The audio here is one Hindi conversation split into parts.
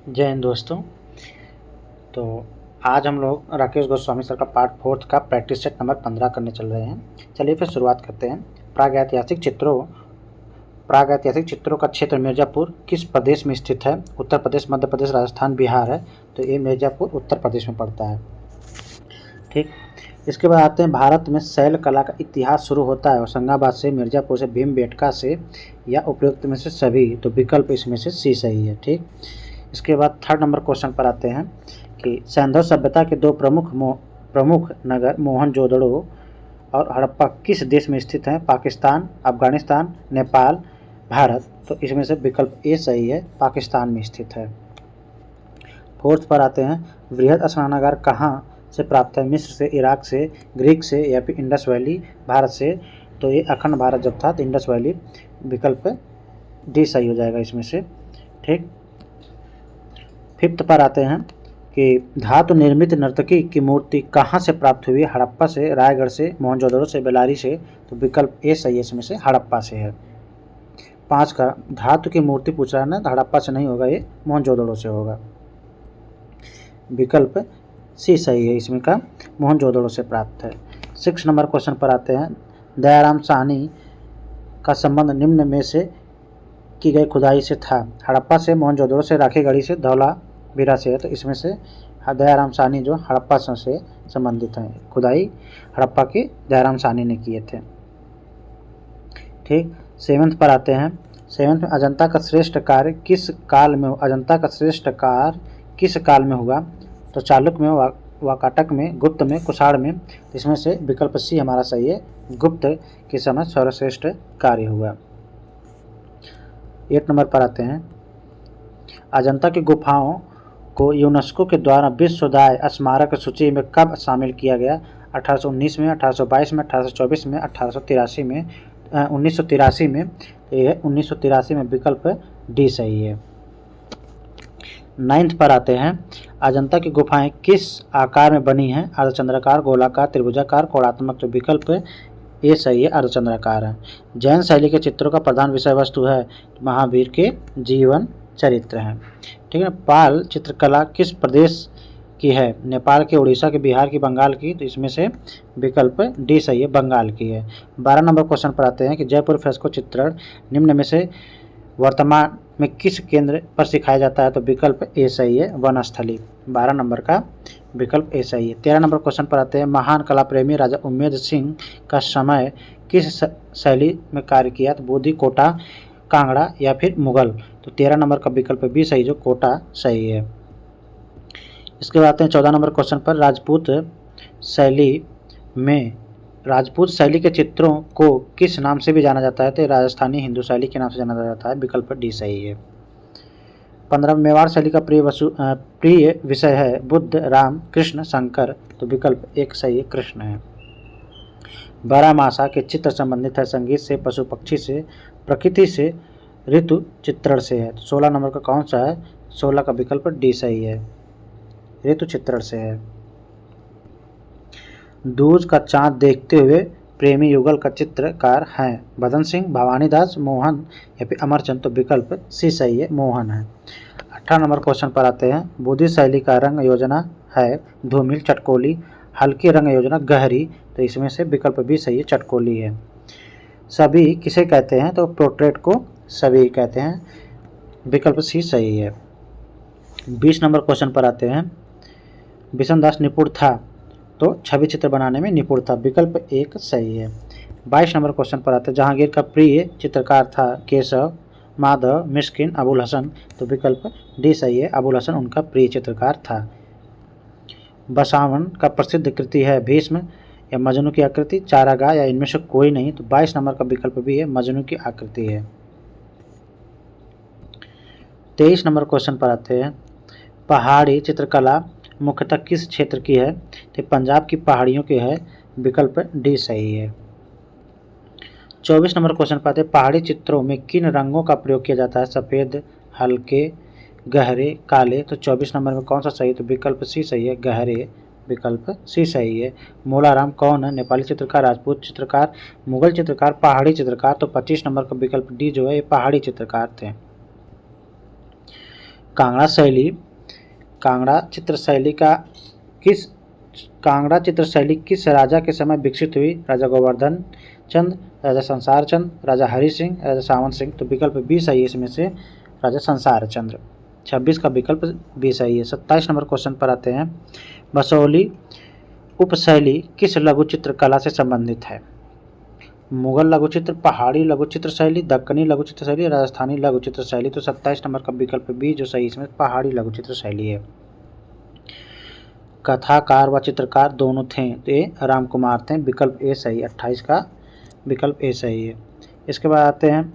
जय हिंद दोस्तों। तो आज हम लोग राकेश गोस्वामी सर का पार्ट 4 का प्रैक्टिस सेट नंबर 15 करने चल रहे हैं। चलिए फिर शुरुआत करते हैं। प्रागैतिहासिक चित्रों का क्षेत्र मिर्ज़ापुर किस प्रदेश में स्थित है? उत्तर प्रदेश, मध्य प्रदेश, राजस्थान, बिहार है। तो ये मिर्ज़ापुर उत्तर प्रदेश में पड़ता है। ठीक, इसके बाद आते हैं भारत में शैल कला का इतिहास शुरू होता है होशंगाबाद से, मिर्ज़ापुर से, भीमबेटका से या उपयुक्त में से सभी। तो विकल्प इसमें से सी सही है। ठीक, इसके बाद 3rd नंबर क्वेश्चन पर आते हैं कि सैंधव सभ्यता के दो प्रमुख नगर मोहनजोदड़ो और हड़प्पा किस देश में स्थित हैं? पाकिस्तान, अफगानिस्तान, नेपाल, भारत। तो इसमें से विकल्प ए सही है, पाकिस्तान में स्थित है। 4th पर आते हैं, वृहद स्नानागार कहाँ से प्राप्त है? मिस्र से, इराक से, ग्रीक से या फिर इंडस वैली, भारत से। तो ये अखंड भारत जब था तो इंडस वैली, विकल्प डी सही हो जाएगा इसमें से। ठीक, 5th पर आते हैं कि धातु निर्मित नर्तकी की मूर्ति कहाँ से प्राप्त हुई? हड़प्पा से, रायगढ़ से, मोहनजोदड़ो से, बेलारी से। तो विकल्प ए सही है इसमें से, हड़प्पा से है। 5 का धातु की मूर्ति पूछ रहा है ना, तो हड़प्पा से नहीं होगा, ये मोहनजोदड़ो से होगा। विकल्प सी सही है इसमें का, मोहनजोदड़ो से प्राप्त है। 6 नंबर क्वेश्चन पर आते हैं, दयाराम साहनी का संबंध निम्न में से की गई खुदाई से था? हड़प्पा से, मोहनजोदड़ो से, राखीगढ़ी से, धौलावीरा से है। तो इसमें से दयाराम साहनी जो हड़प्पा से संबंधित हैं, खुदाई हड़प्पा की दयाराम साहनी ने किए थे। ठीक, 7th पर आते हैं। 7th में अजंता का श्रेष्ठ कार्य किस काल में? अजंता का श्रेष्ठ कार्य किस काल में हुआ? तो चालुक्य में, वाकाटक में, गुप्त में, कुषाण में। इसमें से विकल्प सी हमारा सही है, गुप्त के समय सर्वश्रेष्ठ कार्य हुआ। 8 नंबर पर आते हैं, अजंता की गुफाओं को यूनेस्को के द्वारा विश्वदाय स्मारक सूची में कब शामिल किया गया? 1819 में, 1822 में, 1824 में, 1883 में, 1983 में। ये 1983 में, विकल्प डी सही है। 9th पर आते हैं, अजंता की गुफाएं किस आकार में बनी हैं? अर्धचंद्राकार, गोलाकार, त्रिभुजाकार, कोणात्मक। तो विकल्प ये सही है, अर्धचंद्राकार है। जैन शैली के चित्रों का प्रधान विषय वस्तु है? महावीर के जीवन चरित्र हैं। ठीक है, पाल चित्रकला किस प्रदेश की है? नेपाल के, उड़ीसा के, बिहार की, बंगाल की। तो इसमें से विकल्प डी सही है, बंगाल की है। 12 नंबर क्वेश्चन पर आते हैं कि जयपुर फ्रेस्को चित्रण निम्न में से वर्तमान में किस केंद्र पर सिखाया जाता है? तो विकल्प ए सही है, वनस्थली। 12 नंबर का विकल्प ए सही है। 13 नंबर क्वेश्चन पर आते हैं, महान कला प्रेमी राजा उम्मेद सिंह का समय किस शैली में कार्य किया? तो बोधी, कोटा, कांगड़ा या फिर मुगल। तो 13 नंबर का विकल्प बी सही, जो कोटा सही है। इसके बाद आते हैं 14 नंबर क्वेश्चन पर, राजपूत शैली के चित्रों को किस नाम से भी जाना जाता है? तो राजस्थानी हिंदू शैली के नाम से जाना जाता है, विकल्प डी सही है। 15 मेवाड़ शैली का प्रिय विषय है? बुद्ध, राम, कृष्ण, शंकर। तो विकल्प एक सही है, कृष्ण है। 12 मासा के चित्र संबंधित है संगीत से, पशु पक्षी से, प्रकृति से, ऋतु चित्रण से है। 16 नंबर का कौन सा है? 16 का विकल्प डी सही है, ऋतु चित्रण से है। दूज का चांद देखते हुए प्रेमी युगल का चित्रकार हैं? बदन सिंह, भवानीदास, मोहन या फिर अमरचंद। तो विकल्प सी सही है, मोहन है। 18 नंबर क्वेश्चन पर आते हैं, बुद्धि शैली का रंग योजना है? धूमिल, चटकोली, हल्की रंग योजना, गहरी। तो इसमें से विकल्प भी सही है, चटकोली है। सभी किसे कहते हैं? तो पोर्ट्रेट को सभी कहते हैं, विकल्प सी सही है। 20 नंबर क्वेश्चन पर आते हैं, बिशनदास निपुण था? तो छवि चित्र बनाने में निपुण था, विकल्प एक सही है। 22 नंबर क्वेश्चन पर आते हैं, जहांगीर का प्रिय चित्रकार था? केशव, माधव, मिस्किन, अबुल हसन। तो विकल्प डी सही है, अबुल हसन उनका प्रिय चित्रकार था। बसावन का प्रसिद्ध कृति है? भीष्म या मजनू की आकृति, चारागाह या इनमें से कोई नहीं। तो 22 नंबर का विकल्प भी है, मजनू की आकृति है। 23 नंबर क्वेश्चन पर आते हैं, पहाड़ी चित्रकला मुख्यतः किस क्षेत्र की है? तो पंजाब की पहाड़ियों की है, विकल्प डी सही है। 24 नंबर क्वेश्चन पर आते हैं, पहाड़ी चित्रों में किन रंगों का प्रयोग किया जाता है? सफ़ेद, हल्के, गहरे, काले। तो 24 नंबर में कौन सा सही है? तो विकल्प सी सही है, गहरे, विकल्प सी सही है। मोलाराम कौन है? नेपाली चित्रकार, राजपूत चित्रकार, मुगल चित्रकार, पहाड़ी चित्रकार। तो 25 नंबर का विकल्प डी जो है, ये पहाड़ी चित्रकार थे। कांगड़ा शैली कांगड़ा चित्र शैली किस राजा के समय विकसित हुई? राजा गोवर्धन चंद, राजा संसार चंद, राजा हरि सिंह, राजा सावंत सिंह। तो विकल्प बी सही है इसमें से, राजा संसार चंद्र। 26 का विकल्प बी सही है। 27 नंबर क्वेश्चन पर आते हैं। बसोली उपशैली किस लघु चित्रकला से संबंधित है? मुगल लघु चित्र, पहाड़ी लघु चित्र शैली, दक्कनी लघु चित्र शैली, राजस्थानी लघु चित्र शैली। तो 27 नंबर का विकल्प बी जो सही इसमें पहाड़ी लघु चित्र शैली है। कथाकार व चित्रकार दोनों थे, तो ये राम कुमार थे, विकल्प ए सही। 28 का विकल्प ए सही है। इसके बाद आते हैं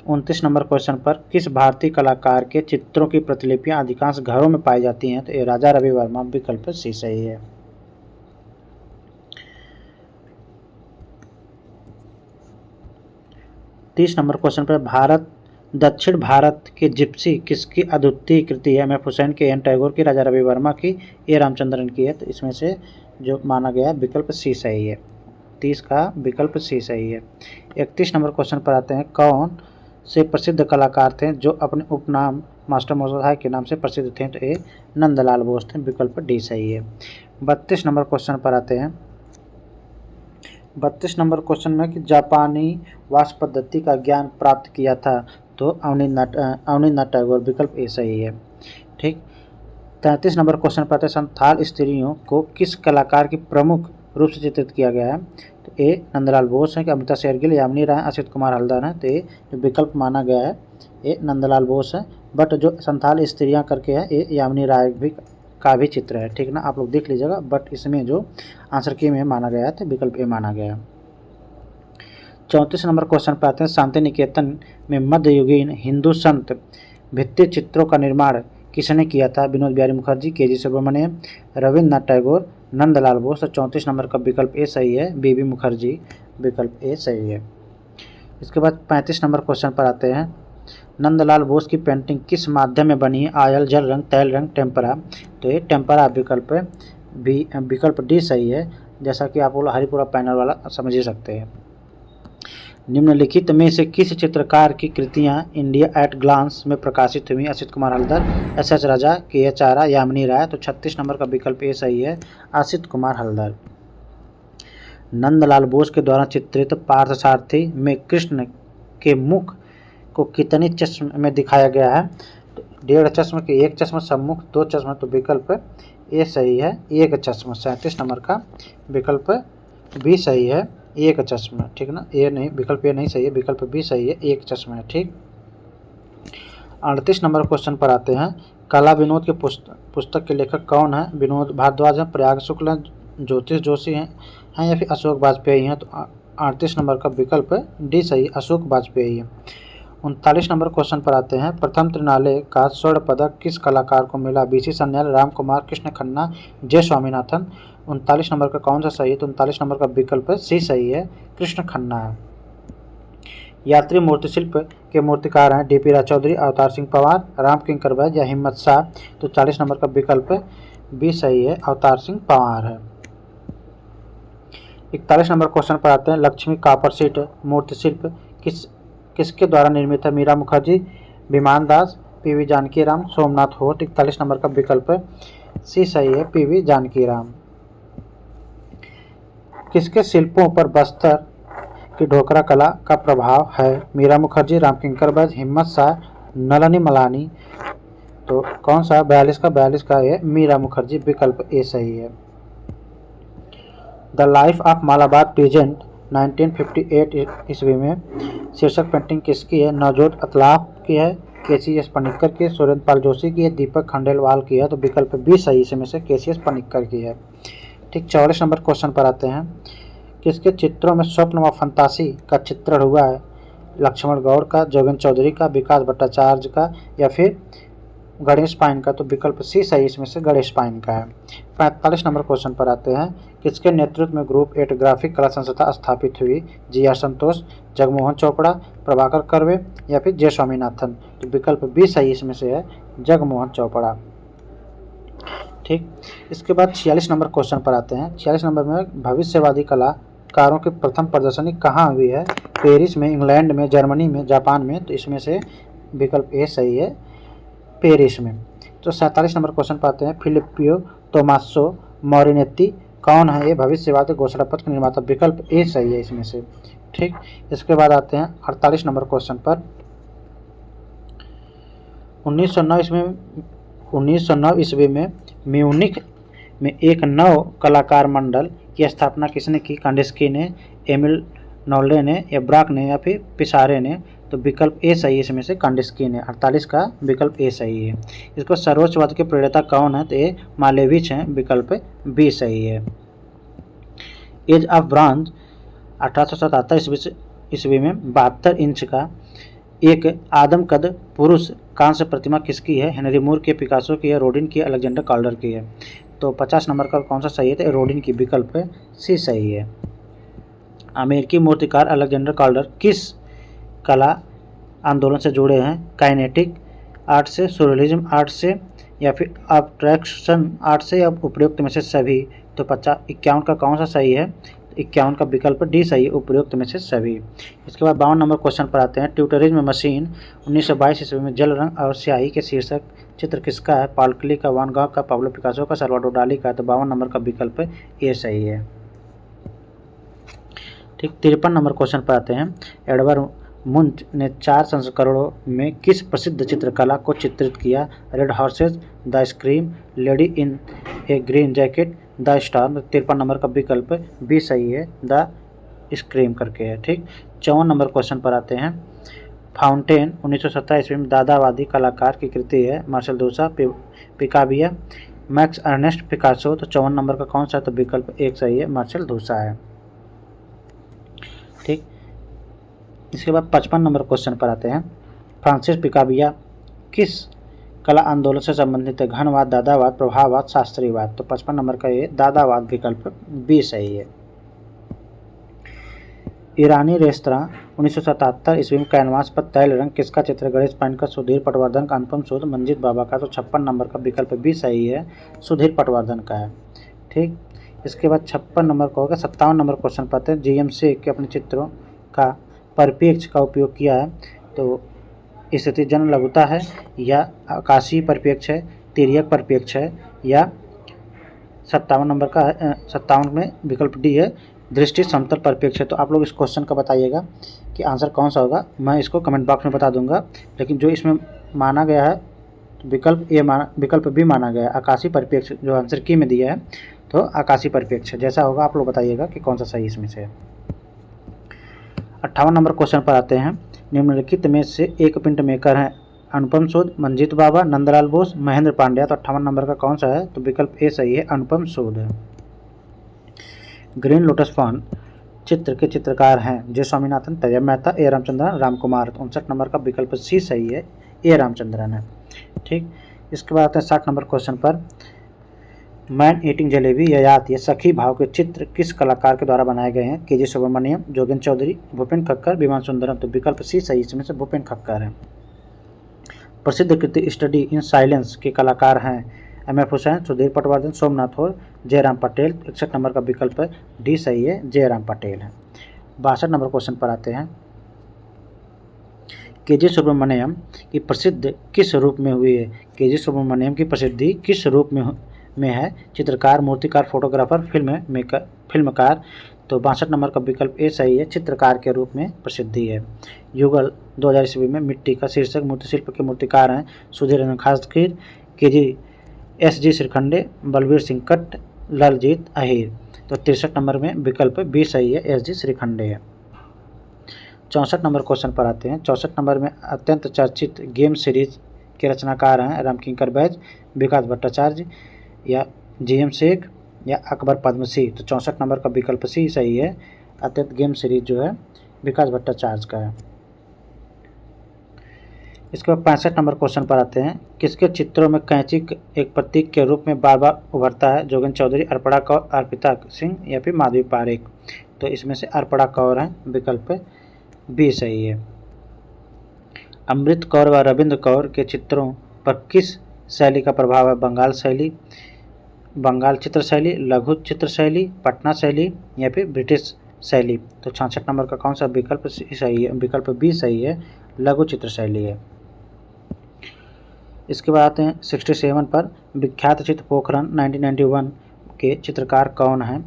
29 नंबर क्वेश्चन पर। किस भारतीय कलाकार के चित्रों की प्रतिलिपियां अधिकांश घरों में पाई जाती हैं? तो ये राजा रवि वर्मा, विकल्प सी सही है। तीस नंबर क्वेश्चन पर दक्षिण भारत के जिप्सी किसकी अद्वितीय कृति है? महफूज हुसैन की, एन टैगोर की, राजा रवि वर्मा की, ए रामचंद्रन की है। तो इसमें से जो माना गया विकल्प सी सही है। 30 का विकल्प सी सही है। 31 नंबर क्वेश्चन पर आते हैं। कौन से प्रसिद्ध कलाकार थे जो अपने उपनाम मास्टर मोजाहाय के नाम से प्रसिद्ध थे? तो ये नंदलाल बोस थे, विकल्प डी सही है। 32 नंबर क्वेश्चन पर आते हैं। 32 नंबर क्वेश्चन में कि जापानी वास्तु पद्धति का ज्ञान प्राप्त किया था? तो अवनींद्रनाथ टैगोर, विकल्प ए सही है। ठीक। 33 नंबर क्वेश्चन पर आते हैं। संथाल स्त्रियों को किस कलाकार की प्रमुख रूप से चित्रित किया गया है? तो ए नंदलाल बोस है, कि अमृता शेरगिल, यामिनी राय, असित कुमार हल्दर है। तो ये जो विकल्प माना गया है ये नंदलाल बोस है। बट जो संथाल स्त्रियां करके है ये यामिनी राय का भी चित्र है। ठीक ना, आप लोग देख लीजिएगा। बट इसमें जो आंसर की में माना गया है तो विकल्प ए माना गया है। 34 नंबर क्वेश्चन पर आते हैं। शांति निकेतन में मध्ययुगीन हिंदू संत भित्ति चित्रों का निर्माण किसने किया था? विनोद बिहारी मुखर्जी, के जी सुब्रमण्यम, रविन्द्रनाथ टैगोर, नंदलाल बोस। 34 नंबर का विकल्प ए सही है, बीबी मुखर्जी, विकल्प ए सही है। इसके बाद 35 नंबर क्वेश्चन पर आते हैं। नंदलाल बोस की पेंटिंग किस माध्यम में बनी है? आयल, जल रंग, तैल रंग, टेम्परा। तो ये टेम्परा विकल्प डी सही है। जैसा कि आप हरिपुरा पैनल वाला समझ ही सकते हैं। निम्नलिखित में से किस चित्रकार की कृतियां इंडिया एट ग्लांस में प्रकाशित हुई? असित कुमार हल्दर, एस राजा, के एच आरा, यामिनी राय। तो 36 नंबर का विकल्प ए सही है, असित कुमार हल्दर। नंदलाल बोस के द्वारा चित्रित पार्थसारथी में कृष्ण के मुख को कितने चश्मे में दिखाया गया है? तो 1.5 चश्मे के 1 चश्मा, सम्मुख 2 चश्मा। तो विकल्प ए सही है, 1 चश्मा। 37 नंबर का विकल्प बी सही है, 1 चश्मा। ठीक ना, ए नहीं, विकल्प ए नहीं सही है, विकल्प बी सही है, 1 चश्मा है। ठीक। 38 नंबर क्वेश्चन पर आते हैं। कला विनोद के पुस्तक के लेखक कौन है? विनोद भारद्वाज हैं, प्रयाग शुक्ल हैं, ज्योतिष जोशी हैं या फिर अशोक वाजपेयी हैं? तो 38 नंबर का विकल्प डी सही, अशोक वाजपेयी है। 39 नंबर क्वेश्चन पर आते हैं। प्रथम त्रिनाले का स्वर्ण पदक किस कलाकार को मिला? बीसी सन्याल, राम कुमार, कृष्ण खन्ना, जे स्वामीनाथन। 39 नंबर का कौन सा सही है? तो 39 नंबर का विकल्प सी सही है, कृष्ण खन्ना है। यात्री मूर्तिशिल्प के मूर्तिकार हैं डीपी राय चौधरी, अवतार सिंह पवार, राम किंकर बैज या हिम्मत शाह। तो 40 नंबर का विकल्प बी सही है, अवतार सिंह पवार है। 41 नंबर क्वेश्चन पर आते हैं। लक्ष्मी कॉपर सीट मूर्तिशिल्प किसके द्वारा निर्मित है? मीरा मुखर्जी, विमान दास, पीवी जानकी राम, सोमनाथ होठ। 41 नंबर का विकल्प सी सही है, पीवी जानकी राम। किसके शिल्पों पर बस्तर की ढोकरा कला का प्रभाव है? मीरा मुखर्जी, राम किंकर बैज, हिम्मत शाह, नलिनी मलानी। तो कौन सा? 42 का है मीरा मुखर्जी, विकल्प ए सही है। The life of Malabar peasant 1958 ईस्वी में शीर्षक पेंटिंग किसकी है? नवजोत अतलाफ की है, केसीएस पनिक्कर की, सुरेंद्र पाल जोशी की है, दीपक खंडेलवाल की है। तो विकल्प बी सही इसमें से केसीएस पनिक्कर की है। ठीक। 44 नंबर क्वेश्चन पर आते हैं। किसके चित्रों में स्वप्न व फंतासी का चित्रण हुआ है? लक्ष्मण गौड़ का, जोगेंद्र चौधरी का, विकास भट्टाचार्य का या फिर गणेश पाइन का? तो विकल्प सी सही इसमें से गणेश पाइन का है। 45 नंबर क्वेश्चन पर आते हैं। किसके नेतृत्व में ग्रुप 8 ग्राफिक कला संस्था स्थापित हुई? जी आर संतोष, जगमोहन चोपड़ा, प्रभाकर कर्वे या फिर जे स्वामीनाथन? तो विकल्प बी सही इसमें से है, जगमोहन चोपड़ा। ठीक। इसके बाद 46 नंबर क्वेश्चन पर आते हैं। 46 नंबर में भविष्यवादी कलाकारों की प्रथम प्रदर्शनी कहाँ हुई है? पेरिस में, इंग्लैंड में, जर्मनी में, जापान में? तो इसमें से विकल्प ए सही है, पेरिस में। तो 47 नंबर क्वेश्चन पर आते हैं, फिलिपियो टोमासो मोरिनेत्ती कौन है? ये भविष्यवादी घोषणा पत्र के निर्माता। विकल्प ए सही है इसमें से। ठीक, इसके बाद आते हैं 48 नंबर क्वेश्चन पर। 1909 ईस्वी में म्यूनिख में एक नव कलाकार मंडल की स्थापना किसने की? कांडिस्की ने, एमिल नोल्डे ने, या ब्राक ने, या फिर पिसारे ने? तो विकल्प ए सही है इसमें से, कांडिस्की ने। 48 का विकल्प ए सही है। इसको सर्वोच्चवाद के प्रणेता कौन है? तो ये मालेविच हैं। विकल्प बी सही है। एज ऑफ ब्रॉन्ज 1877 ईस्वी में 72 इंच का एक आदमकद पुरुष कांस्य प्रतिमा किसकी है? हेनरी मूर की, पिकासो की है, रोडिन की, अलेक्जेंडर कॉल्डर की है? तो 50 नंबर का कौन सा सही है? तो रोडिन की। विकल्प सी सही है। अमेरिकी मूर्तिकार अलेक्जेंडर कॉल्डर किस कला आंदोलन से जुड़े हैं? काइनेटिक आर्ट से, सूर्यलिज्म आर्ट से, या फिर अब्स्ट्रैक्शन आर्ट से, या उपयुक्त में से सभी? तो 51 का कौन सा सही है? 51 का विकल्प डी सही है, उपयुक्त में से सभी। इसके बाद 52 नंबर क्वेश्चन पर आते हैं, ट्यूटरिज्म मशीन 1922 ईस्वी में जल रंग और स्याही के शीर्षक चित्र किसका है? पॉल क्ली का, वान गॉग का, पाब्लो पिकासो का, साल्वाडोर डाली का? तो 52 नंबर का विकल्प ए सही है। ठीक, 53 नंबर क्वेश्चन पर आते हैं, एडवर्ड मुंच ने 4 संस्करणों में किस प्रसिद्ध चित्रकला को चित्रित किया? Red horses, the scream, lady in A green jacket, the storm? 53 number का विकल्प बी सही है, द स्क्रीम करके है। ठीक, 54 नंबर क्वेश्चन पर आते हैं, फाउंटेन 1917 ईस्वी में दादावादी कलाकार की कृति है? Marcel Duchamp, Picabia, Max Ernst Picasso? तो 54 नंबर का कौन सा है? तो विकल्प एक सही है, मार्शल दूसा है। ठीक, इसके बाद 55 नंबर क्वेश्चन पर आते हैं, फ्रांसिस पिकाबिया किस कला आंदोलन से संबंधित है? घनवाद, दादावाद, प्रभाववाद, शास्त्रीयवाद? तो 55 नंबर का ये दादावाद, विकल्प बी सही है। ईरानी रेस्तरां 1977 ईस्वी में कैनवास पर तैल रंग किसका चित्र? गणेश पाइनकर, सुधीर पटवर्धन का, अनुपम सूद, मंजीत बाबा का? तो 56 नंबर का विकल्प बी सही है, सुधीर पटवर्धन का है। ठीक, इसके बाद 56 नंबर का होगा। 57 नंबर क्वेश्चन पाते हैं, जीएमसी के अपने चित्रों का परिप्रेक्ष्य का उपयोग किया है? तो स्थिति जन लघुता है, या आकाशीय परिप्रेक्ष्य है, तिर्यक परिप्रेक्ष्य है, या 57 नंबर का 57 में विकल्प डी है, दृष्टि समतल परिप्रेक्ष्य। तो आप लोग इस क्वेश्चन का बताइएगा कि आंसर कौन सा होगा। मैं इसको कमेंट बॉक्स में बता दूंगा, लेकिन जो इसमें माना गया है विकल्प बी माना गया है, आकाशीय परिप्रेक्ष्य जो आंसर की में दिया है, तो आकाशीय परिप्रेक्ष्य जैसा होगा आप लोग बताइएगा कि कौन सा सही इसमें से है। 58 नंबर क्वेश्चन पर आते हैं, निम्नलिखित में से एक प्रिंट मेकर हैं? अनुपम सूद, मंजीत बाबा, नंदलाल बोस, महेंद्र पांड्या? तो 58 नंबर का कौन सा है? तो विकल्प ए सही है, अनुपम सूद है। ग्रीन लोटस फंड चित्र के चित्रकार हैं? जे स्वामीनाथन, तैयब मेहता, ए रामचंद्रन, रामकुमार? तो 59 नंबर का विकल्प सी सही है, ए रामचंद्रन है। ठीक, इसके बाद आते हैं 60 नंबर क्वेश्चन पर, मैन ईटिंग जलेबी, ययाति, सखी भाव के चित्र किस कलाकार के द्वारा बनाए गए हैं? के.जी. सुब्रमण्यम, जोगेंद्र चौधरी, भूपेन खक्कर, विमान सुंदरम? तो विकल्प सी सही, इसमें से भूपेन खक्कर है। प्रसिद्ध कृति स्टडी इन साइलेंस के कलाकार हैं? एम.एफ. हुसैन, सुधीर पटवर्धन, सोमनाथ और जयराम पटेल? 61 नंबर का विकल्प डी सही है, जयराम पटेल है। 62 नंबर क्वेश्चन पर आते हैं, के.जी. सुब्रमण्यम की प्रसिद्ध किस रूप में हुई है? के.जी. सुब्रमण्यम की प्रसिद्धि किस रूप में है? चित्रकार, मूर्तिकार, फोटोग्राफर, फिल्मकार? तो 62 नंबर का विकल्प ए सही है, चित्रकार के रूप में प्रसिद्धि है। युगल 2000 ईस्वी में मिट्टी का शीर्षक मूर्तिशिल्प के मूर्तिकार हैं? सुधीर रंजन खासगीर, के.जी. एस.जी. श्रीखंडे, बलबीर सिंह कट्ट, ललजीत अहीर? तो 63 नंबर में विकल्प बी सही है, एस.जी. श्रीखंडे है। 64 नंबर क्वेश्चन पर आते हैं, 64 नंबर में अत्यंत चर्चित गेम सीरीज के रचनाकार हैं? रामकिंकर बैज, विकास भट्टाचार्य, या जी.एम. शेख, या अकबर पद्मसिंह? तो 64 नंबर का विकल्प सी सही है, अत्यंत गेम सीरीज जो है विकास भट्टाचार्य का है। इसके बाद 65 नंबर क्वेश्चन पर आते हैं, किसके चित्रों में कैंची एक प्रतीक के रूप में बार बार उभरता है? जोगेंद्र चौधरी, अर्पणा कौर, अर्पिता सिंह, या फिर माधवी पारेख? तो इसमें से अर्पणा कौर है, विकल्प बी सही है। अमृत कौर व रविंद्र कौर के चित्रों पर किस शैली का प्रभाव है? बंगाल चित्र शैली, लघु चित्र शैली, पटना शैली, या फिर ब्रिटिश शैली? तो 66 नंबर का कौन सा विकल्प सही है? विकल्प बी सही है, लघु चित्र शैली है। इसके बाद आते हैं 67 पर, विख्यात चित्र पोखरन 1991 के चित्रकार कौन हैं?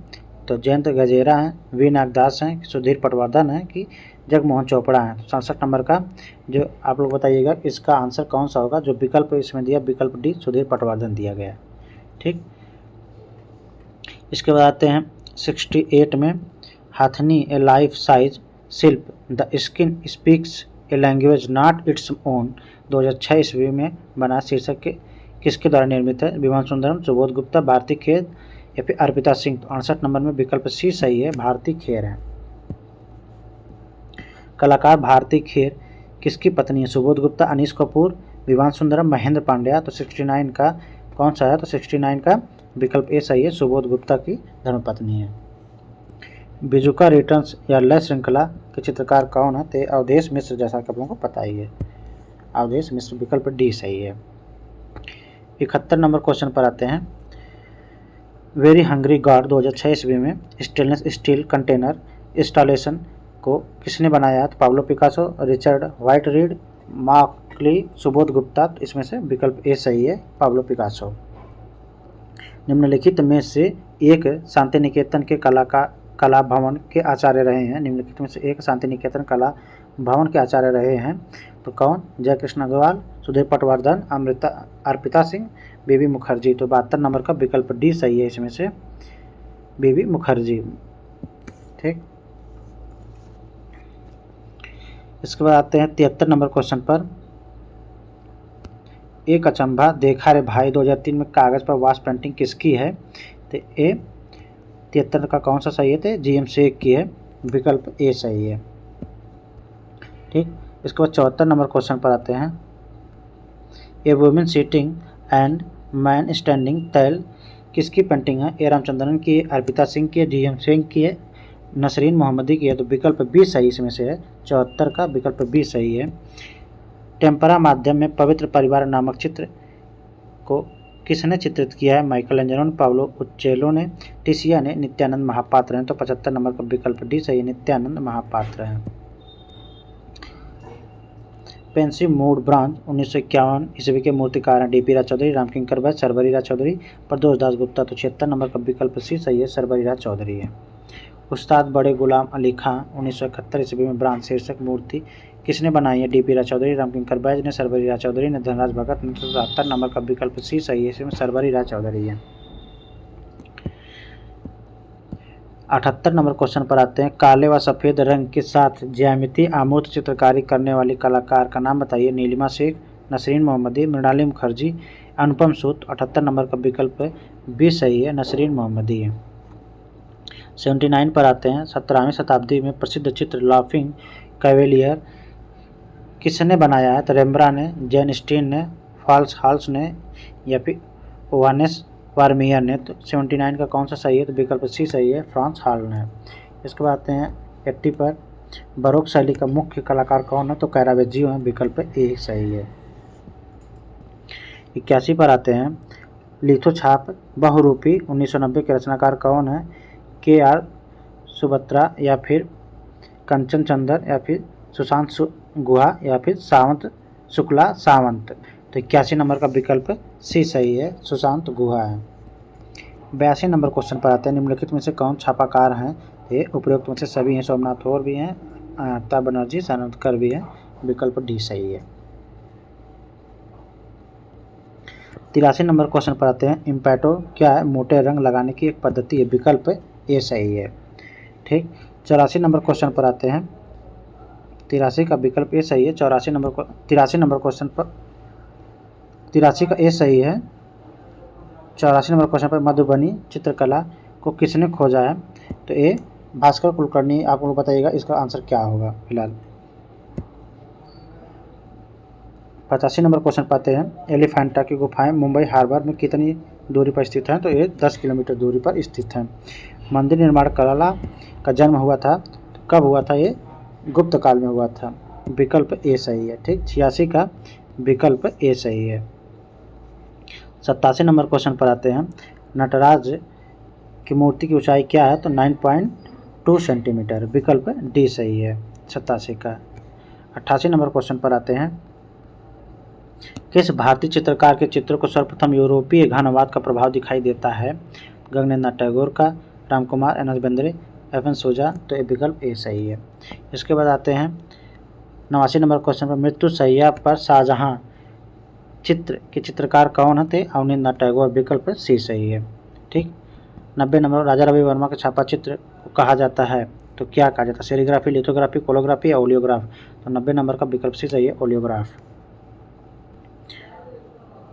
तो जयंत गजेरा हैं, वी नागदास हैं, सुधीर पटवर्धन हैं कि जगमोहन चोपड़ा हैं। तो 67 नंबर का जो आप लोग बताइएगा इसका आंसर कौन सा होगा। जो विकल्प इसमें दिया, विकल्प डी सुधीर पटवर्धन दिया गया। ठीक, इसके बाद आते हैं 68 में, हाथनी ए लाइफ साइज शिल्प the skin speaks a language not its own 2006 ईस्वी में बना शीर्षक के किसके द्वारा निर्मित है? विमान सुंदरम, सुबोध गुप्ता, भारती खेर या फिर अर्पिता सिंह। तो 68 नंबर में विकल्प सी सही है, भारती खेर है। कलाकार भारती खेर किसकी पत्नी है? सुबोध गुप्ता, अनीश कपूर, विमान सुंदरम, महेंद्र पांड्या। तो 69 का कौन सा है? तो 69 का विकल्प ए सही है, सुबोध गुप्ता की धर्मपत्नी है। बिजुका रिटर्न्स या लय श्रृंखला के चित्रकार कौन है? तो अवधेश मिश्र, जैसा कि आप लोगों को पता ही है, अवधेश मिश्र, विकल्प डी सही है। 71 नंबर क्वेश्चन पर आते हैं। वेरी हंग्री गॉड 2006 ईस्वी में स्टेनलेस स्टील कंटेनर इंस्टॉलेशन को किसने बनाया है? तो Pablo Picasso, Richard Whiteread, Marclay, Subodh Gupta. तो इसमें से विकल्प ए सही है, पाब्लो पिकासो। निम्नलिखित में से एक शांति निकेतन के कला भवन के आचार्य रहे हैं। निम्नलिखित में से एक शांति निकेतन कला भवन के आचार्य रहे हैं। तो कौन? जय कृष्ण अग्रवाल, सुधीर पटवर्धन, अर्पिता सिंह, बीबी मुखर्जी। तो 72 नंबर का विकल्प डी सही है, इसमें से बीबी मुखर्जी। ठीक, इसके बाद आते हैं 73 नंबर क्वेश्चन पर। एक अचंभा देखा रे भाई 2003 में कागज पर वाश पेंटिंग किसकी है? तो ए 73 का कौन सा सही है? तो जीएम शेख की है, विकल्प ए सही है। ठीक, इसके बाद 74 नंबर क्वेश्चन पर आते हैं। A women sitting and man standing तैल किसकी पेंटिंग है? ए रामचंद्रन की है, अर्पिता सिंह की है, जीएम सिंह की है, नसरीन मोहम्मदी की है। तो विकल्प बी सही इसमें से है, 74 का विकल्प बी सही है। टेम्परा माध्यम में पवित्र परिवार नामक चित्र को किसने चित्रित किया है? माइकल एंजेलो ने, पाब्लो उच्चेलो ने, टिसिया ने, नित्यानंद महापात्र हैं। तो 75 नंबर का विकल्प डी सही है, नित्यानंद महापात्र हैं। पेंसिव मूड ब्रांच 1951 ईस्वी के मूर्तिकार हैं। डीपी राज चौधरी, रामकिंकर बैस, सरबरी राज चौधरी, प्रदोष दास गुप्ता। तो 76 नंबर का विकल्प सी सही है, सरबरी राज चौधरी है। उस्ताद बड़े गुलाम अली खां 1971 ईस्वी में ब्रांच शीर्षक मूर्ति किसने बनाई है? डीपी राज चौधरी, रामकिंकर बैज ने, सरबरी राज चौधरी ने, धनराज भगत ने। तो 73 नंबर का विकल्प सी सही है, इसमें सरबरी राज चौधरी है। 78 नंबर क्वेश्चन पर आते हैं। काले व सफ़ेद रंग के साथ ज्यामिति आमूर्त चित्रकारी करने वाली कलाकार का नाम बताइए। नीलिमा शेख, नसरीन मोहम्मदी, मृणाली मुखर्जी, अनुपम सूद। 78 नंबर का विकल्प बी सही है, नसरीन मोहम्मदी है। 79 पर आते हैं। 17वीं शताब्दी में प्रसिद्ध चित्र लाफिंग कैवेलियर किसने बनाया है? तो रेम्ब्रा ने, जैन स्टीन ने, फॉल्स हॉल्स ने या फिर ओवानेस वार्मियर ने। तो 79 का कौन सा सही है? तो विकल्प सी सही है, फ्रांस हॉल ने। इसके बाद आते हैं 80 पर। बरोक शैली का मुख्य कलाकार कौन है? तो कैरावेजियो है, विकल्प ए सही है। 81 पर आते हैं। लिथोछाप बहुरूपी 1990 के रचनाकार कौन है? के आर सुबत्रा या फिर कंचन चंदर या फिर सुशांत गुहा या फिर सावंत शुक्ला सावंत। तो 81 नंबर का विकल्प सी सही है, सुशांत गुहा है। 82 नंबर क्वेश्चन पर आते हैं। निम्नलिखित में से कौन छापाकार हैं? ये उपरोक्त में से सभी हैं, सोमनाथ और भी हैं, अनिता बनर्जी, सानंदकर भी हैं, विकल्प डी सही है। 83 नंबर क्वेश्चन पर आते हैं। इम्पैटो क्या है? मोटे रंग लगाने की एक पद्धति है, विकल्प ए सही है। ठीक, 84 नंबर क्वेश्चन पर आते हैं। 83 का विकल्प ए सही है। 83 नंबर क्वेश्चन पर 83 का ए सही है। 84 नंबर क्वेश्चन पर मधुबनी चित्रकला को किसने खोजा है? तो ए भास्कर कुलकर्णी। आप लोग बताइएगा इसका आंसर क्या होगा। फिलहाल 85 नंबर क्वेश्चन पाते हैं। एलिफेंटा की गुफाएं मुंबई हार्बर में कितनी दूरी पर स्थित हैं? तो ये 10 किलोमीटर दूरी पर स्थित हैं। मंदिर निर्माण कला का जन्म हुआ था, तो कब हुआ था? ये गुप्त काल में हुआ था, विकल्प ए सही है। ठीक, 86 का विकल्प ए सही है। 87 नंबर क्वेश्चन पर आते हैं। नटराज की मूर्ति की ऊंचाई क्या है? तो 9.2 सेंटीमीटर, विकल्प डी सही है, 87 का। 88 नंबर क्वेश्चन पर आते हैं। किस भारतीय चित्रकार के चित्रों को सर्वप्रथम यूरोपीय घनवाद का प्रभाव दिखाई देता है? गगनेंद्रनाथ टैगोर का, Ramkumar, N S Bendre, F N Souza. तो ये विकल्प ए सही है। इसके बाद आते हैं 89 नंबर क्वेश्चन पर, मृत्यु शैया पर शाहजहां चित्र के चित्रकार कौन थे? अवनींद्रनाथ टैगोर। विकल्प सी सही है। ठीक। 90 नंबर, राजा रवि वर्मा का छापा चित्र को कहा जाता है तो क्या कहा जाता है? सेरीग्राफी, लिथोग्राफी, कोलोग्राफी या ओलियोग्राफ। तो 90 नंबर का विकल्प सी सही है, ओलियोग्राफ।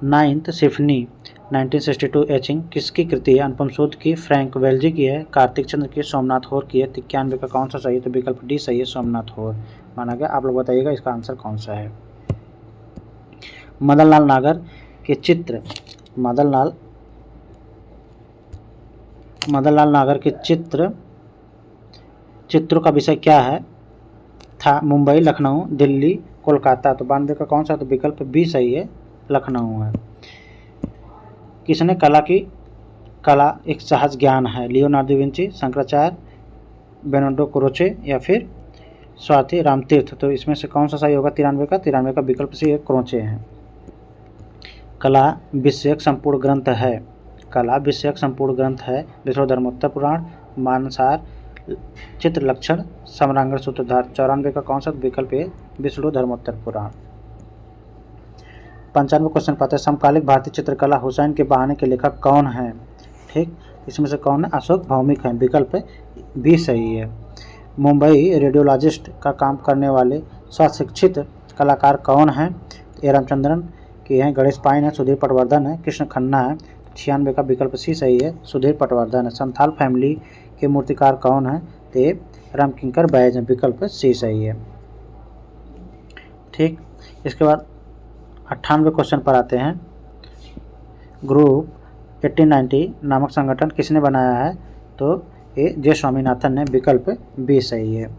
9th सिम्फनी 1962 एचिंग किसकी कृति है? अनुपम सूद की, फ्रैंक वेल्जी की है, कार्तिक चंद्र की, सोमनाथ होर की है। 93 का कौन सा सही है? तो विकल्प डी सही है, सोमनाथ होर माना गया। आप लोग बताइएगा इसका आंसर कौन सा है। मदनलाल नागर के चित्र, मदनलाल नागर के चित्रों का विषय क्या है था? मुंबई, लखनऊ, दिल्ली, कोलकाता। तो 92 का कौन सा? तो विकल्प बी सही है, लखनऊ है। किसने कला एक सहज ज्ञान है? लियोनार्डो विंची, शंकराचार्य, बेर्नार्डो क्रोचे या फिर स्वाति रामतीर्थ। तो इसमें से कौन सा सही होगा? 93 का। 93 का विकल्प सी है, क्रोचे है। कला विषयक संपूर्ण ग्रंथ है, कला विषयक संपूर्ण ग्रंथ है विष्णु धर्मोत्तर पुराण, मानसार, चित्र लक्षण, सम्रांगण सूत्रधार। 94 का कौन सा? विकल्प है, विष्णु धर्मोत्तर पुराण। 95 क्वेश्चन पाते हैं, समकालिक भारतीय चित्रकला हुसैन के बहाने के लेखक कौन है? ठीक, इसमें से कौन है? अशोक भौमिक है। विकल्प बी सही है। मुंबई रेडियोलॉजिस्ट का काम करने वाले स्वशिक्षित कलाकार कौन हैं? ए रामचंद्रन के हैं, गणेश पाइन है, सुधीर पटवर्धन है, कृष्ण खन्ना है। 96 का विकल्प सी सही है, सुधीर पटवर्धन है। संथाल फैमिली के मूर्तिकार कौन है? तो रामकिंकर बैज है। विकल्प सी सही है। ठीक, इसके बाद 98 क्वेश्चन पर आते हैं, ग्रुप 1890 नामक संगठन किसने बनाया है? तो ये जे स्वामीनाथन ने। विकल्प बी सही है।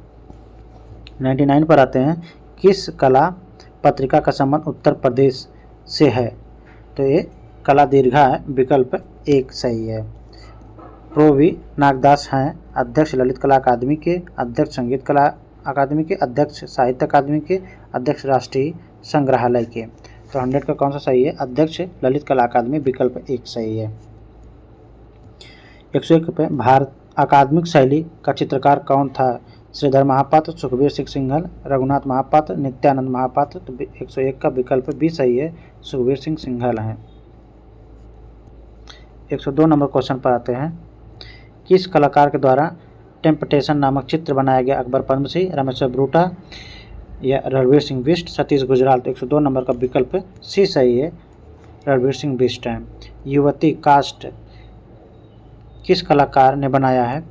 99 पर आते हैं, किस कला पत्रिका का संबंध उत्तर प्रदेश से है? तो ये कला दीर्घा है। विकल्प एक सही है। प्रो वी नागदास हैं अध्यक्ष ललित कला अकादमी के, अध्यक्ष संगीत कला अकादमी के, अध्यक्ष साहित्य अकादमी के, अध्यक्ष राष्ट्रीय संग्रहालय के। तो 100 का कौन सा सही है? अध्यक्ष ललित कला अकादमी। विकल्प एक सही है। 101 पे, भारत अकादमिक शैली का चित्रकार कौन था? श्रीधर महापात्र, सुखबीर सिंह सिंघल, रघुनाथ महापात्र, नित्यानंद महापात्र। तो 101 का विकल्प भी सही है, सुखबीर सिंह सिंघल हैं। 102 नंबर क्वेश्चन पर आते हैं, किस कलाकार के द्वारा टेम्पटेशन नामक चित्र बनाया गया? अकबर पद्मसिंह, रामेश्वर ब्रूटा या रणवीर सिंह बिष्ट, सतीश गुजराल। तो 102 नंबर का विकल्प सी सही है, रणवीर सिंह बिष्ट हैं। युवती कास्ट किस कलाकार ने बनाया है?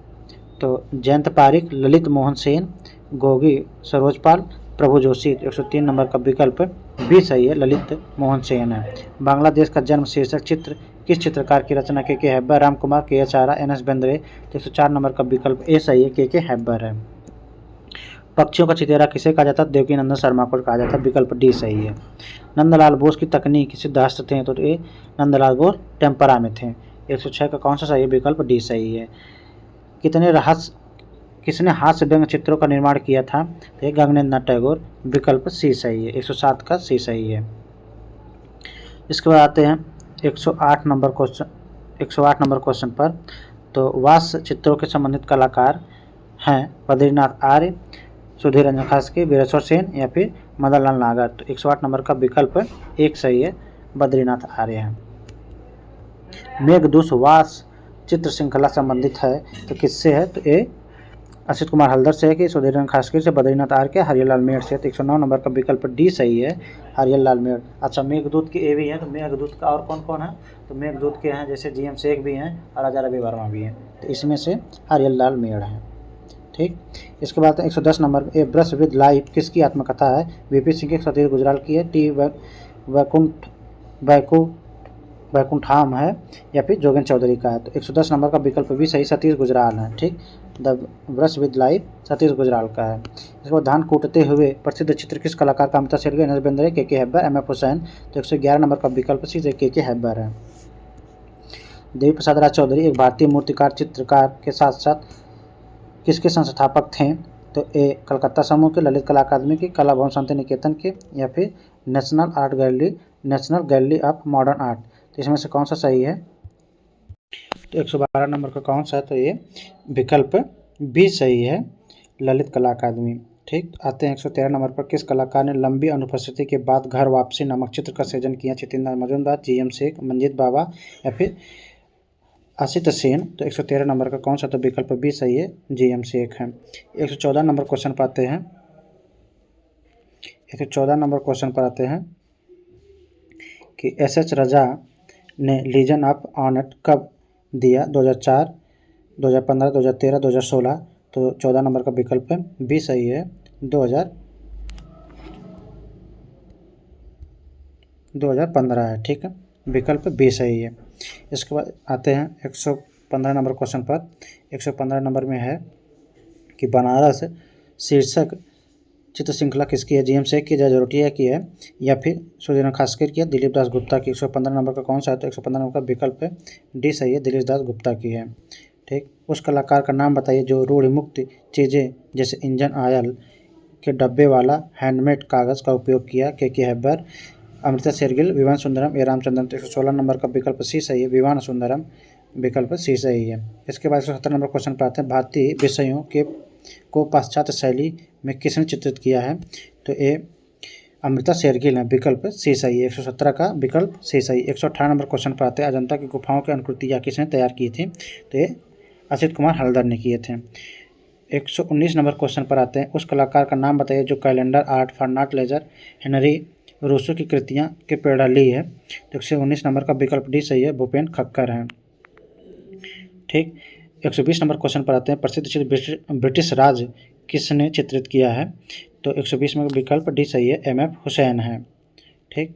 तो जयंत पारिक, ललित मोहन सेन, गोगी सरोजपाल, प्रभु जोशी। 103 नंबर का विकल्प भी सही है, ललित मोहन सेन है। बांग्लादेश का जन्म शीर्षक चित्र किस चित्रकार की रचना? के हैब्बर, रामकुमार, के एच आरा, एन एस बेंद्रे। तो 104 नंबर का विकल्प ए सही है, के हैब्बर है। पक्षियों का चितेरा किसे कहा जाता है? देवकी नंदन शर्मा को कहा जाता है। विकल्प डी सही है। नंदलाल बोस की तकनीक सिद्धास्त्र थे? तो ये नंदलाल बोस टेम्परा में थे। 106 का कौन सा सही है? विकल्प डी सही है। किसने हास्य व्यंग्य चित्रों का निर्माण किया था? तो ये गगनेंद्रनाथ टैगोर। विकल्प सी सही है, 107 का सी सही है। इसके बाद आते हैं 108 नंबर क्वेश्चन पर। तो वास चित्रों के संबंधित कलाकार हैं बद्रीनाथ आर्य, सुधीर रंजन खासके, वीरेश्वर सेन या फिर मदनलाल नागर। तो 108 नंबर का विकल्प एक सही है, बद्रीनाथ आर्य है। मेघदूत वास चित्र श्रृंखला संबंधित है तो किससे है? तो ए असित कुमार हल्दर से है, कि सुधीर रंजन खासके से, बद्रीनाथ आर्य के, हरियल मेड़ से। तो 109 नंबर का विकल्प डी सही है, हरियल मेड़। अच्छा, मेघदूत के ए भी हैं, तो मेघदूत का और कौन कौन है? तो मेघदूत के हैं जैसे जी एम शेख भी हैं और राजा रवि वर्मा भी हैं। तो इसमें से हरियल मेड़ है। ठीक, इसके बाद 110 number, A brush with life किसकी आत्मकथा है? वीपी सिंह की, सतीश गुजराल की है, टी वैकुंठाम है या फिर जोगेंद्र चौधरी का है। तो 110 नंबर का विकल्प भी सही, सतीश गुजराल है। ठीक, the brush with life Satish Gujral का है। इसके बाद धान कूटते हुए प्रसिद्ध चित्र किस कलाकार का? अमिता शेरगिल, एन एस बेंद्रे, के हैब्बर, एम एफ हुसैन। तो 111 नंबर का विकल्प सी से के हैब्बर है। देवी प्रसाद राय चौधरी एक भारतीय मूर्तिकार चित्रकार के साथ साथ किसके संस्थापक थे? तो ए कलकत्ता समूह के, ललित कला अकादमी के, कला भवन शांति निकेतन के या फिर national art gallery national gallery of modern art. तो इसमें से कौन सा सही है? तो 112 नंबर का कौन सा है? तो ये विकल्प बी सही है, ललित कला अकादमी। ठीक, आते हैं 113 नंबर पर। किस कलाकार ने लंबी अनुपस्थिति के बाद घर वापसी नामक चित्र का सृजन किया? चितिंदर मजूमदार, जी एम शेख, मंजीत बाबा या फिर आशित सेन। तो 113 नंबर का कौन सा? तो विकल्प बी सही है, जी एम शेख है। 114 नंबर क्वेश्चन पर आते हैं। 114 नंबर क्वेश्चन पर आते हैं कि एस एच राजा ने लीजन ऑफ ऑनर कब दिया? 2004, 2015, 2013, 2016। तो 14 नंबर का विकल्प बी सही है, 2015 है। ठीक है, विकल्प बी सही है। इसके बाद आते हैं 115 नंबर क्वेश्चन पर। 115 नंबर में है कि बनारस शीर्षक चित्र श्रृंखला किसकी है? जीएम शेख की, जयजरोटिया की है या फिर सुधीर खासकर की है, दिलीप दास गुप्ता की। 115 नंबर का कौन सा है? तो 115 नंबर का विकल्प है डी सही है, दिलीप दास गुप्ता की है। ठीक, उस कलाकार का नाम बताइए जो रूढ़िमुक्त चीज़ें जैसे इंजन ऑयल के डब्बे वाला हैंडमेड कागज़ का उपयोग किया। के हैबर, अमृता शेरगिल, विवान सुंदरम या रामचंद्रन। तो 116 नंबर का विकल्प सी सही है, विवान सुंदरम, विकल्प सी सही है। इसके बाद 170 नंबर क्वेश्चन पर आते हैं। भारतीय विषयों के को पाश्चात्य शैली में किसने चित्रित किया है? तो ए अमृता शेरगिल है, विकल्प सी सही है, 117 का विकल्प सी सही। 118 नंबर क्वेश्चन पर आते हैं। अजंता की गुफाओं की अनुकृतियाँ किसने तैयार की थी? तो ये असित कुमार हल्दर ने किए थे। 119 नंबर क्वेश्चन पर आते हैं। उस कलाकार का नाम बताइए जो calendar art, Fernand Leger, Henri Rousseau की कृतियाँ के प्रेरणा ली है। तो 119 नंबर का विकल्प डी सही है, भूपेन खक्कर हैं। ठीक, 120 नंबर क्वेश्चन पर आते हैं। प्रसिद्ध चित्र ब्रिटिश राज किसने चित्रित किया है? तो 120 में विकल्प डी सही है, एम.एफ. हुसैन है। ठीक,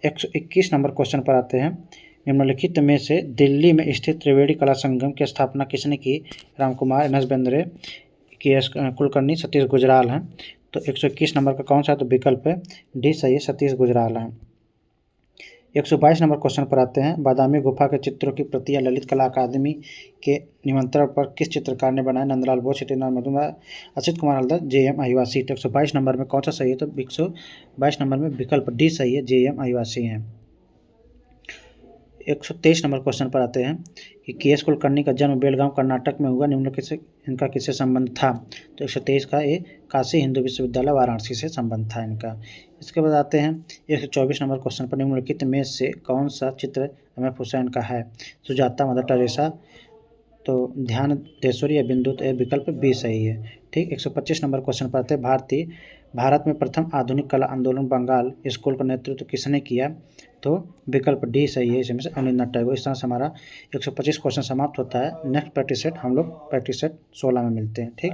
121 नंबर क्वेश्चन पर आते हैं। निम्नलिखित में से दिल्ली में स्थित त्रिवेणी कला संगम की स्थापना किसने की? रामकुमार, एन एस बेंद्रे, के एस कुलकर्णी, सतीश गुजराल हैं। तो 121 नंबर का कौन सा है? तो विकल्प है डी सही है, सतीश गुजराल हैं। 122 नंबर क्वेश्चन पर आते हैं। बादामी गुफा के चित्रों की प्रतियां ललित कला अकादमी के निमंत्रण पर किस चित्रकार ने बनाया? नंदलाल बोस, चित्रेंद्र मजूमदार, असित कुमार हल्दर, जे.एम. आदिवासी। तो 122 नंबर में कौन सा सही है? तो 122 नंबर में विकल्प डी सही है, जे.एम. आदिवासी हैं। 123 नंबर क्वेश्चन पर आते हैं कि के एस कुलकर्णी का जन्म बेलगांव कर्नाटक में हुआ, निम्नलिखित से इनका किससे संबंध था? तो 123 का ये काशी हिंदू विश्वविद्यालय वाराणसी से संबंध था इनका। इसके बाद आते हैं 124 नंबर क्वेश्चन पर। निम्नलिखित में से कौन सा चित्र एम.एफ. हुसैन का है? सुजाता, मदर टेरेसा, तो ध्यान देश्वरी या बिंदु। तो विकल्प बी सही है। ठीक, 125 नंबर क्वेश्चन पर आते हैं। भारत में प्रथम आधुनिक कला आंदोलन बंगाल स्कूल का नेतृत्व किसने किया? तो विकल्प डी सही है, इसमें से अनिरुद्ध टैगोर। इस तरह से हमारा 125 क्वेश्चन समाप्त होता है। नेक्स्ट प्रैक्टिस सेट हम लोग प्रैक्टिस सेट 16 में मिलते हैं। ठीक।